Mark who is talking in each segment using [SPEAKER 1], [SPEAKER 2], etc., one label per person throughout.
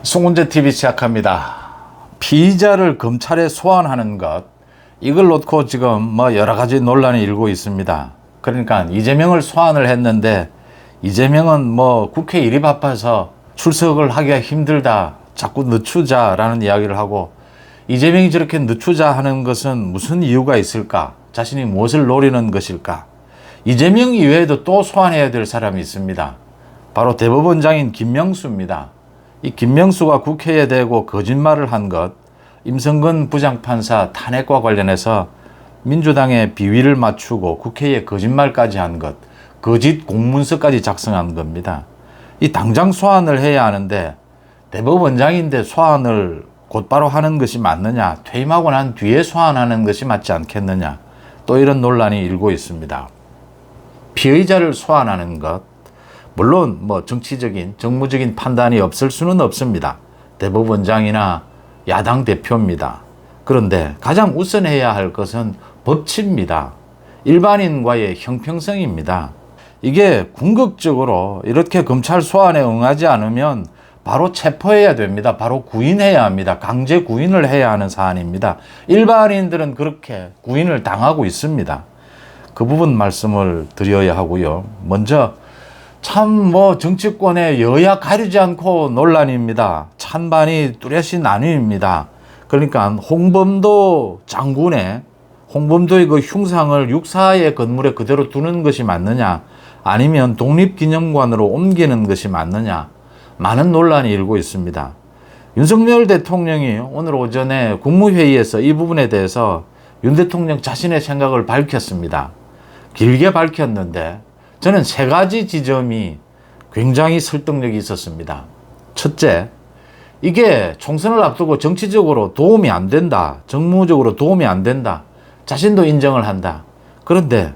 [SPEAKER 1] 송은재TV 시작합니다. 피의자를 검찰에 소환하는 것, 이걸 놓고 지금 여러 가지 논란이 일고 있습니다. 그러니까 이재명을 소환을 했는데 이재명은 국회 일이 바빠서 출석을 하기가 힘들다, 자꾸 늦추자라는 이야기를 하고, 이재명이 저렇게 늦추자 하는 것은 무슨 이유가 있을까? 자신이 무엇을 노리는 것일까? 이재명 이외에도 또 소환해야 될 사람이 있습니다. 바로 대법원장인 김명수입니다. 이 김명수가 국회에 대고 거짓말을 한 것, 임성근 부장판사 탄핵과 관련해서 민주당의 비위를 맞추고 국회에 거짓말까지 한 것, 거짓 공문서까지 작성한 겁니다. 이 당장 소환을 해야 하는데 대법원장인데 소환을 곧바로 하는 것이 맞느냐, 퇴임하고 난 뒤에 소환하는 것이 맞지 않겠느냐, 또 이런 논란이 일고 있습니다. 피의자를 소환하는 것, 물론 정치적인, 정무적인 판단이 없을 수는 없습니다. 대법원장이나 야당 대표입니다. 그런데 가장 우선해야 할 것은 법치입니다. 일반인과의 형평성입니다. 이게 궁극적으로 이렇게 검찰 소환에 응하지 않으면 바로 체포해야 됩니다. 바로 구인해야 합니다. 강제 구인을 해야 하는 사안입니다. 일반인들은 그렇게 구인을 당하고 있습니다. 그 부분 말씀을 드려야 하고요. 먼저 참 정치권의 여야 가리지 않고 논란입니다. 찬반이 뚜렷이 나뉩니다. 그러니까 홍범도 장군의 홍범도의 그 흉상을 육사의 건물에 그대로 두는 것이 맞느냐, 아니면 독립기념관으로 옮기는 것이 맞느냐, 많은 논란이 일고 있습니다. 윤석열 대통령이 오늘 오전에 국무회의에서 이 부분에 대해서 윤 대통령 자신의 생각을 밝혔습니다. 길게 밝혔는데 저는 세 가지 지점이 굉장히 설득력이 있었습니다. 첫째, 이게 총선을 앞두고 정치적으로 도움이 안 된다, 정무적으로 도움이 안 된다, 자신도 인정을 한다. 그런데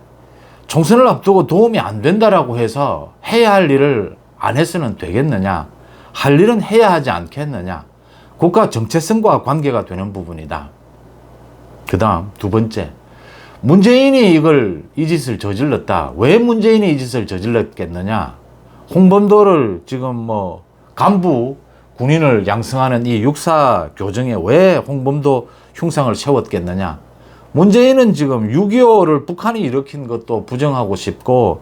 [SPEAKER 1] 총선을 앞두고 도움이 안 된다라고 해서 해야 할 일을 안 해서는 되겠느냐, 할 일은 해야 하지 않겠느냐, 국가 정체성과 관계가 되는 부분이다. 그 다음 두 번째, 문재인이 이 짓을 저질렀다. 왜 문재인이 이 짓을 저질렀겠느냐? 홍범도를 지금 간부 군인을 양성하는 이 육사 교정에 왜 홍범도 흉상을 세웠겠느냐? 문재인은 지금 6.25를 북한이 일으킨 것도 부정하고 싶고,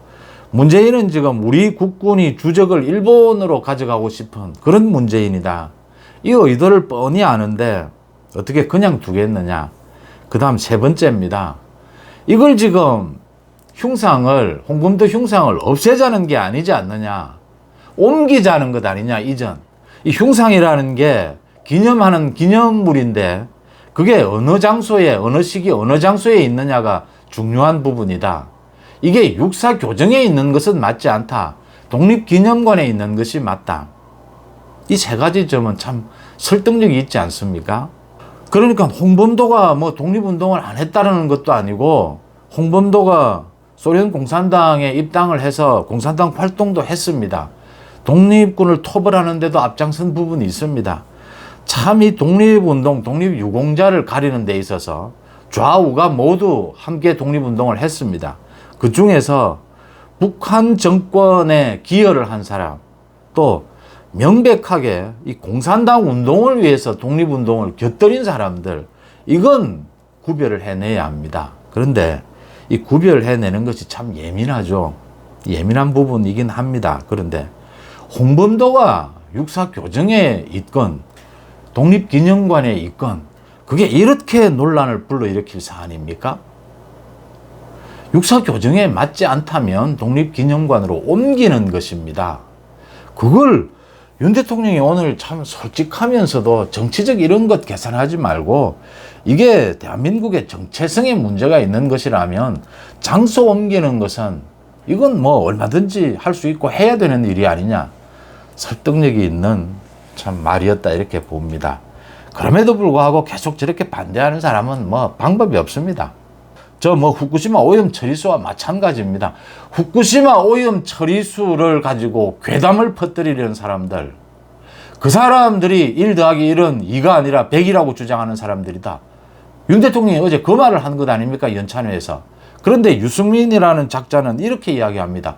[SPEAKER 1] 문재인은 지금 우리 국군이 주적을 일본으로 가져가고 싶은 그런 문재인이다. 이 의도를 뻔히 아는데 어떻게 그냥 두겠느냐? 그 다음 세 번째입니다. 이걸 지금 홍범도 흉상을 없애자는 게 아니지 않느냐, 옮기자는 것 아니냐. 이전 이 흉상이라는 게 기념하는 기념물인데 그게 어느 장소에, 어느 시기, 어느 장소에 있느냐가 중요한 부분이다. 이게 육사 교정에 있는 것은 맞지 않다. 독립기념관에 있는 것이 맞다. 이 세 가지 점은 참 설득력이 있지 않습니까? 그러니까 홍범도가 독립운동을 안 했다는 것도 아니고, 홍범도가 소련 공산당에 입당을 해서 공산당 활동도 했습니다. 독립군을 토벌하는 데도 앞장선 부분이 있습니다. 참 이 독립운동, 독립유공자를 가리는 데 있어서 좌우가 모두 함께 독립운동을 했습니다. 그 중에서 북한 정권에 기여를 한 사람, 또 명백하게 이 공산당 운동을 위해서 독립운동을 곁들인 사람들, 이건 구별을 해내야 합니다. 그런데 이 구별을 해내는 것이 참 예민하죠. 예민한 부분이긴 합니다. 그런데 홍범도가 육사교정에 있건 독립기념관에 있건 그게 이렇게 논란을 불러일으킬 사안입니까? 육사교정에 맞지 않다면 독립기념관으로 옮기는 것입니다. 그걸 윤 대통령이 오늘 참 솔직하면서도 정치적 이런 것 계산하지 말고, 이게 대한민국의 정체성에 문제가 있는 것이라면 장소 옮기는 것은 이건 얼마든지 할 수 있고 해야 되는 일이 아니냐, 설득력이 있는 참 말이었다, 이렇게 봅니다. 그럼에도 불구하고 계속 저렇게 반대하는 사람은 방법이 없습니다. 후쿠시마 오염 처리수와 마찬가지입니다. 후쿠시마 오염 처리수를 가지고 괴담을 퍼뜨리려는 사람들, 그 사람들이 1 더하기 1은 2가 아니라 100이라고 주장하는 사람들이다. 윤 대통령이 어제 그 말을 한 것 아닙니까? 연찬회에서. 그런데 유승민이라는 작자는 이렇게 이야기합니다.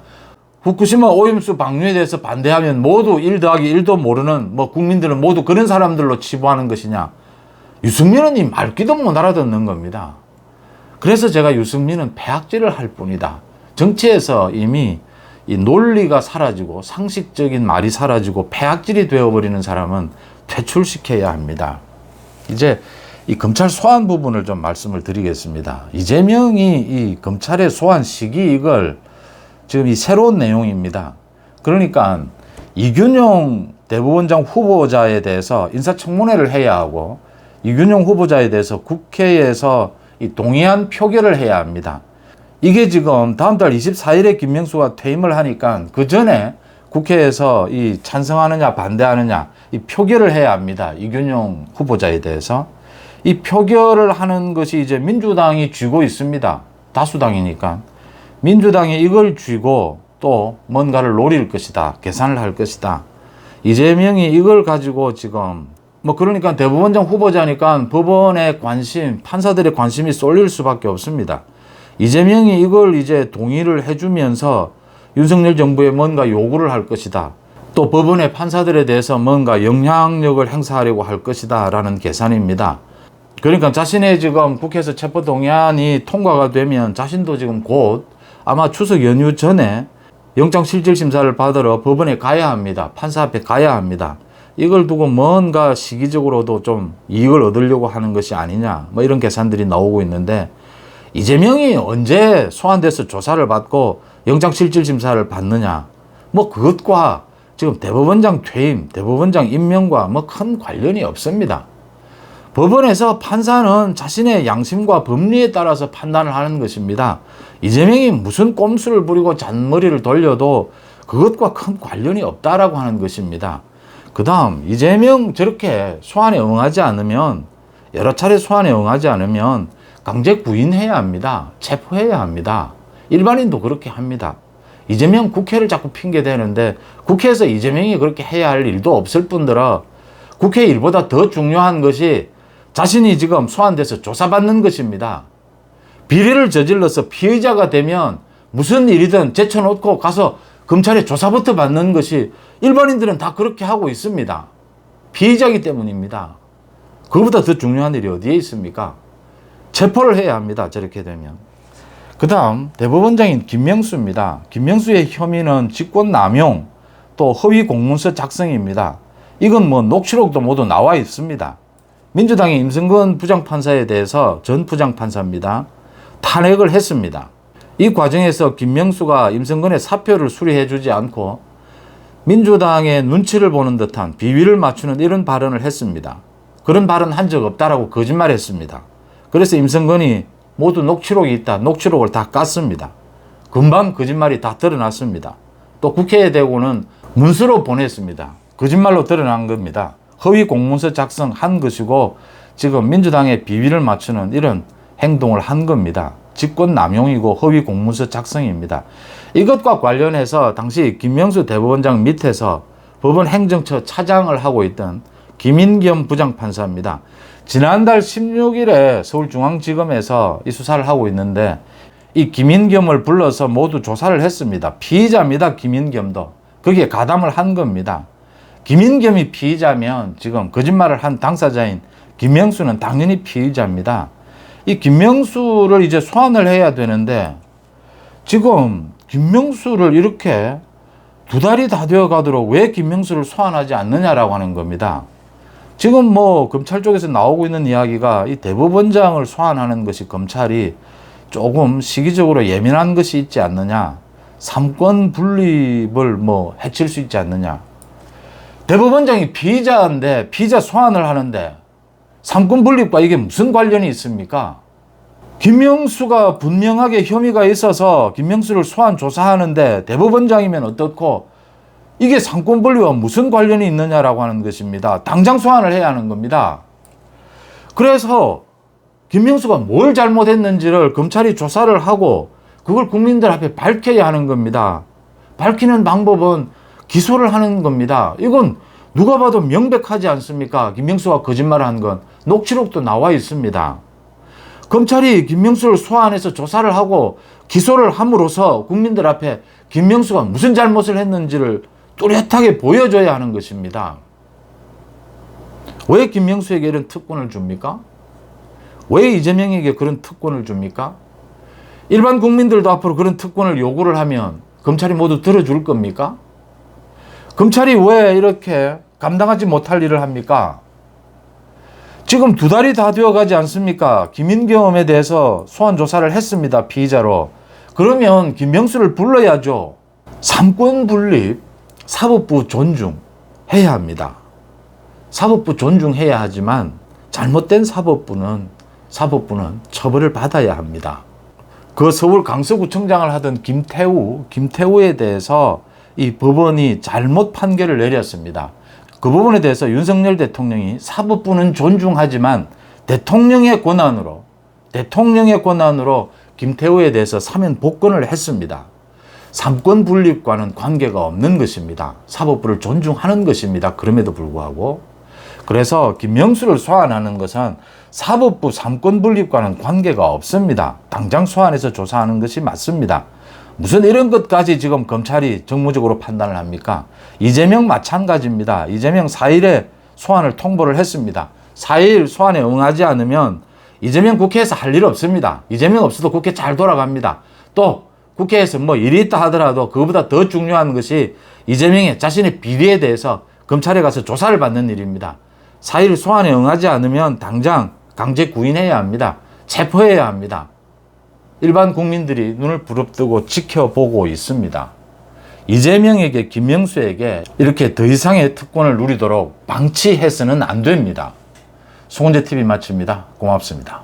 [SPEAKER 1] 후쿠시마 오염수 방류에 대해서 반대하면 모두 1 더하기 1도 모르는 뭐 국민들은 모두 그런 사람들로 치부하는 것이냐. 유승민은 이 말귀도 못 알아듣는 겁니다. 그래서 제가 유승민은 폐악질을 할 뿐이다. 정치에서 이미 이 논리가 사라지고 상식적인 말이 사라지고 폐악질이 되어버리는 사람은 퇴출시켜야 합니다. 이제 이 검찰 소환 부분을 좀 말씀을 드리겠습니다. 이재명이 이 검찰의 소환 시기 이걸 지금 이 새로운 내용입니다. 그러니까 이균용 대법원장 후보자에 대해서 인사청문회를 해야 하고 이균용 후보자에 대해서 국회에서 이 동의안 표결을 해야 합니다. 이게 지금 다음 달 24일에 김명수가 퇴임을 하니까 그 전에 국회에서 이 찬성하느냐 반대하느냐 이 표결을 해야 합니다. 이균용 후보자에 대해서. 이 표결을 하는 것이 이제 민주당이 쥐고 있습니다. 다수당이니까. 민주당이 이걸 쥐고 또 뭔가를 노릴 것이다. 계산을 할 것이다. 이재명이 이걸 가지고 지금 뭐 그러니까 대법원장 후보자니까 법원의 관심, 판사들의 관심이 쏠릴 수밖에 없습니다. 이재명이 이걸 이제 동의를 해주면서 윤석열 정부에 뭔가 요구를 할 것이다. 또 법원의 판사들에 대해서 뭔가 영향력을 행사하려고 할 것이다 라는 계산입니다. 그러니까 자신의 지금 국회에서 체포동의안이 통과가 되면 자신도 지금 곧 아마 추석 연휴 전에 영장실질심사를 받으러 법원에 가야 합니다. 판사 앞에 가야 합니다. 이걸 두고 뭔가 시기적으로도 좀 이익을 얻으려고 하는 것이 아니냐 뭐 이런 계산들이 나오고 있는데 이재명이 언제 소환돼서 조사를 받고 영장실질심사를 받느냐 뭐 그것과 지금 대법원장 퇴임, 대법원장 임명과 뭐 큰 관련이 없습니다. 법원에서 판사는 자신의 양심과 법리에 따라서 판단을 하는 것입니다. 이재명이 무슨 꼼수를 부리고 잔머리를 돌려도 그것과 큰 관련이 없다라고 하는 것입니다. 그 다음 이재명 저렇게 소환에 응하지 않으면 여러 차례 소환에 응하지 않으면 강제 구인해야 합니다. 체포해야 합니다. 일반인도 그렇게 합니다. 이재명 국회를 자꾸 핑계대는데 국회에서 이재명이 그렇게 해야 할 일도 없을 뿐더러 국회 일보다 더 중요한 것이 자신이 지금 소환돼서 조사받는 것입니다. 비리를 저질러서 피의자가 되면 무슨 일이든 제쳐놓고 가서 검찰에 조사부터 받는 것이 일반인들은 다 그렇게 하고 있습니다. 피의자이기 때문입니다. 그거보다 더 중요한 일이 어디에 있습니까? 체포를 해야 합니다. 저렇게 되면. 그 다음 대법원장인 김명수입니다. 김명수의 혐의는 직권남용 또 허위 공문서 작성입니다. 이건 뭐 녹취록도 모두 나와 있습니다. 민주당의 임성근 부장판사에 대해서 전 부장판사입니다. 탄핵을 했습니다. 이 과정에서 김명수가 임성근의 사표를 수리해 주지 않고 민주당의 눈치를 보는 듯한 비위를 맞추는 이런 발언을 했습니다. 그런 발언 한 적 없다라고 거짓말했습니다. 그래서 임성근이 모두 녹취록이 있다. 녹취록을 다 깠습니다. 금방 거짓말이 다 드러났습니다. 또 국회에 대고는 문서로 보냈습니다. 거짓말로 드러난 겁니다. 허위 공문서 작성한 것이고 지금 민주당의 비위를 맞추는 이런 행동을 한 겁니다. 직권남용이고 허위 공문서 작성입니다. 이것과 관련해서 당시 김명수 대법원장 밑에서 법원 행정처 차장을 하고 있던 김인겸 부장판사입니다. 지난달 16일에 서울중앙지검에서 이 수사를 하고 있는데 이 김인겸을 불러서 모두 조사를 했습니다. 피의자입니다. 김인겸도. 거기에 가담을 한 겁니다. 김인겸이 피의자면 지금 거짓말을 한 당사자인 김명수는 당연히 피의자입니다. 이 김명수를 이제 소환을 해야 되는데 지금 김명수를 이렇게 2달이 다 되어 가도록 왜 김명수를 소환하지 않느냐라고 하는 겁니다. 지금 뭐 검찰 쪽에서 나오고 있는 이야기가 이 대법원장을 소환하는 것이 검찰이 조금 시기적으로 예민한 것이 있지 않느냐. 삼권 분립을 뭐 해칠 수 있지 않느냐. 대법원장이 피의자인데 피의자 소환을 하는데 삼권 분립과 이게 무슨 관련이 있습니까? 김명수가 분명하게 혐의가 있어서 김명수를 소환 조사하는데 대법원장이면 어떻고 이게 삼권 분립과 무슨 관련이 있느냐라고 하는 것입니다. 당장 소환을 해야 하는 겁니다. 그래서 김명수가 뭘 잘못했는지를 검찰이 조사를 하고 그걸 국민들 앞에 밝혀야 하는 겁니다. 밝히는 방법은 기소를 하는 겁니다. 이건 누가 봐도 명백하지 않습니까? 김명수가 거짓말을 한 건 녹취록도 나와 있습니다. 검찰이 김명수를 소환해서 조사를 하고 기소를 함으로써 국민들 앞에 김명수가 무슨 잘못을 했는지를 뚜렷하게 보여줘야 하는 것입니다. 왜 김명수에게 이런 특권을 줍니까? 왜 이재명에게 그런 특권을 줍니까? 일반 국민들도 앞으로 그런 특권을 요구를 하면 검찰이 모두 들어줄 겁니까? 검찰이 왜 이렇게 감당하지 못할 일을 합니까? 지금 2달이 다 되어가지 않습니까? 김인겸에 대해서 소환 조사를 했습니다. 피의자로. 그러면 김명수를 불러야죠. 삼권 분립, 사법부 존중해야 합니다. 사법부 존중해야 하지만 잘못된 사법부는 처벌을 받아야 합니다. 그 서울 강서구청장을 하던 김태우에 대해서 이 법원이 잘못 판결을 내렸습니다. 그 부분에 대해서 윤석열 대통령이 사법부는 존중하지만 대통령의 권한으로 김태우에 대해서 사면 복권을 했습니다. 삼권 분립과는 관계가 없는 것입니다. 사법부를 존중하는 것입니다. 그럼에도 불구하고. 그래서 김명수를 소환하는 것은 사법부 삼권 분립과는 관계가 없습니다. 당장 소환해서 조사하는 것이 맞습니다. 무슨 이런 것까지 지금 검찰이 정무적으로 판단을 합니까? 이재명 마찬가지입니다. 이재명 4일에 소환을 통보를 했습니다. 4일 소환에 응하지 않으면 이재명 국회에서 할 일 없습니다. 이재명 없어도 국회 잘 돌아갑니다. 또 국회에서 뭐 일이 있다 하더라도 그것보다 더 중요한 것이 이재명의 자신의 비리에 대해서 검찰에 가서 조사를 받는 일입니다. 4일 소환에 응하지 않으면 당장 강제 구인해야 합니다. 체포해야 합니다. 일반 국민들이 눈을 부릅뜨고 지켜보고 있습니다. 이재명에게 김명수에게 이렇게 더 이상의 특권을 누리도록 방치해서는 안 됩니다. 송은재TV 마칩니다. 고맙습니다.